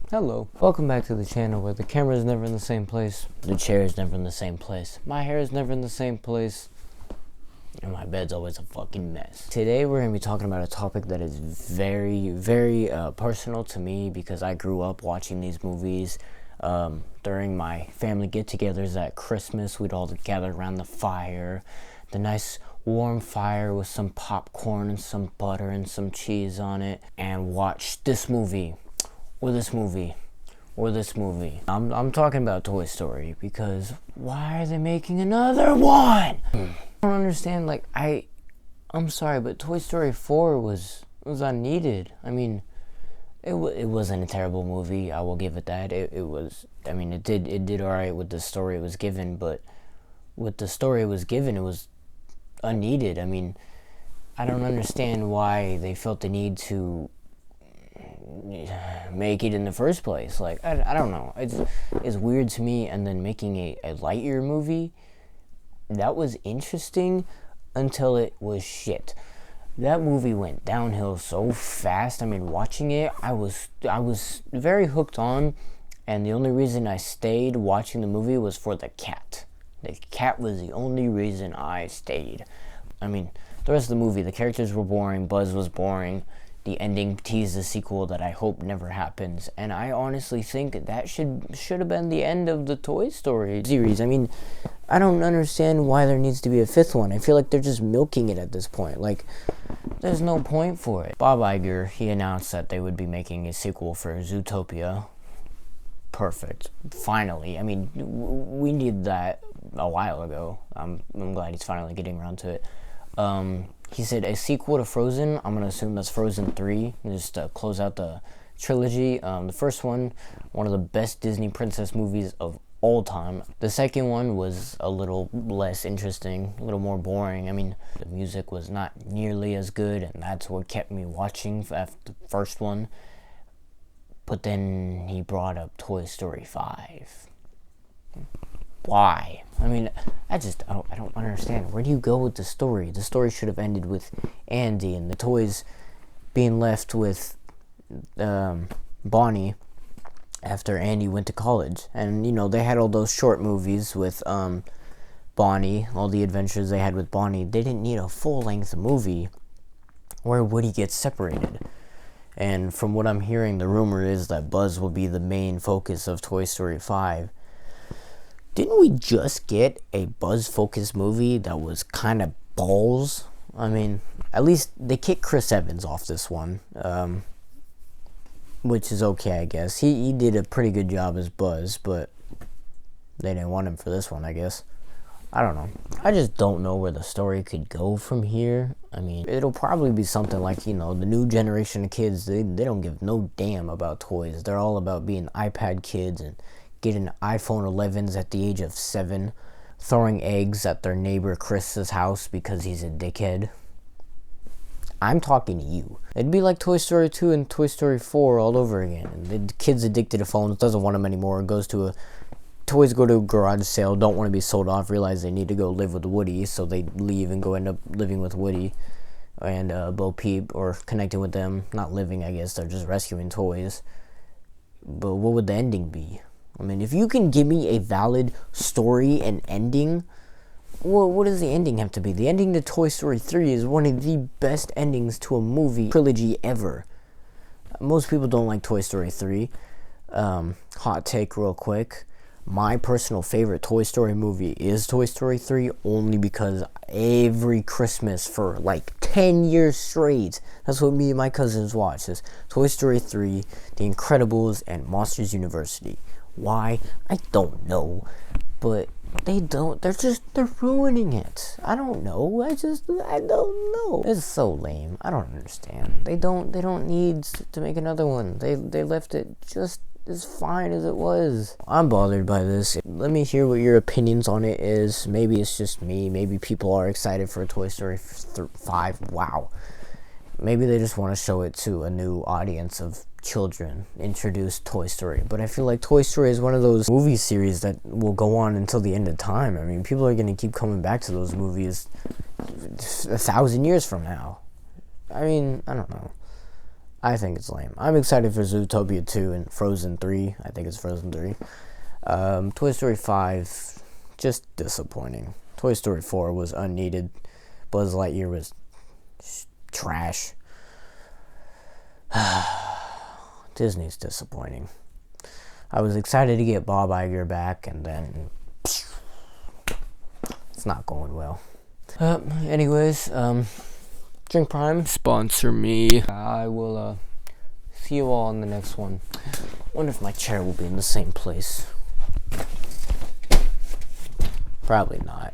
Hello, welcome back to the channel where the camera is never in the same place, the chair is never in the same place, my hair is never in the same place, and my bed's always a fucking mess. Today we're going to be talking about a topic that is very personal to me because I grew up watching these movies. During my family get-togethers at Christmas, we'd all gather around the fire, the nice warm fire with some popcorn and some butter and some cheese on it, and watch this movie. Or this movie. I'm talking about Toy Story because why are they making another one? I don't understand. Like, I'm sorry, but Toy Story 4 was unneeded. I mean, it wasn't a terrible movie. I will give it that. It was. I mean, it did all right with the story it was given, but with the story it was given, it was unneeded. I mean, I don't understand why they felt the need to make it in the first place. Like, I don't know, it's weird to me. And then making a Lightyear movie, that was interesting until it was shit. That movie went downhill so fast. I mean, watching it, I was very hooked on, and the only reason I stayed watching the movie was for the cat. The cat was the only reason I stayed. I mean, the rest of the movie, the characters were boring, Buzz was boring. The ending teased a sequel that I hope never happens, and I honestly think that should have been the end of the Toy Story series. I mean, I don't understand why there needs to be a fifth one. I feel like they're just milking it at this point. Like, there's no point for it. Bob Iger, he announced that they would be making a sequel for Zootopia. Perfect. Finally. I mean, we needed that a while ago. I'm glad he's finally getting around to it. He said a sequel to Frozen. I'm going to assume that's Frozen 3, just to close out the trilogy. The first one of the best Disney princess movies of all time. The second one was a little less interesting, a little more boring. I mean, the music was not nearly as good, and that's what kept me watching after the first one. But then he brought up Toy Story 5. Why? I mean, I don't understand. Where do you go with the story? The story should have ended with Andy and the toys being left with Bonnie after Andy went to college. And, you know, they had all those short movies with Bonnie, all the adventures they had with Bonnie. They didn't need a full-length movie where Woody gets separated. And from what I'm hearing, the rumor is that Buzz will be the main focus of Toy Story 5. Didn't we just get a Buzz-focused movie that was kind of balls? I mean, at least they kicked Chris Evans off this one, which is okay, I guess. He did a pretty good job as Buzz, but they didn't want him for this one, I guess. I don't know. I just don't know where the story could go from here. I mean, it'll probably be something like, you know, the new generation of kids, they don't give no damn about toys. They're all about being iPad kids and getting iPhone 11s at the age of 7, throwing eggs at their neighbor Chris's house because he's a dickhead. I'm talking to you. It'd be like Toy Story 2 and Toy Story 4 all over again. And the kid's addicted to phones, doesn't want them anymore, toys go to a garage sale, don't want to be sold off, realize they need to go live with Woody, so they leave and go end up living with Woody and Bo Peep, or connecting with them. Not living, I guess, they're just rescuing toys. But what would the ending be? I mean, if you can give me a valid story and ending, well, what does the ending have to be? The ending to Toy Story 3 is one of the best endings to a movie trilogy ever. Most people don't like Toy Story 3. Hot take real quick. My personal favorite Toy Story movie is Toy Story 3, only because every Christmas for like 10 years straight, that's what me and my cousins watch, is Toy Story 3, The Incredibles, and Monsters University. Why? I don't know, but they're ruining it. I don't know, I don't know. It's so lame. I don't understand. They don't need to make another one. They left it just as fine as it was. I'm bothered by this. Let me hear what your opinions on it is. Maybe it's just me. Maybe people are excited for Toy Story 5. Wow. Maybe they just want to show it to a new audience of children, introduce Toy Story. But I feel like Toy Story is one of those movie series that will go on until the end of time. I mean, people are going to keep coming back to those movies 1,000 years from now. I mean, I don't know. I think it's lame. I'm excited for Zootopia 2 and Frozen 3. I think it's Frozen 3. Toy Story 5, just disappointing. Toy Story 4 was unneeded. Buzz Lightyear was trash. Disney's disappointing. I was excited to get Bob Iger back, and then it's not going well. Anyways, Drink Prime, sponsor me. I will see you all in the next one. Wonder if my chair will be in the same place. Probably not.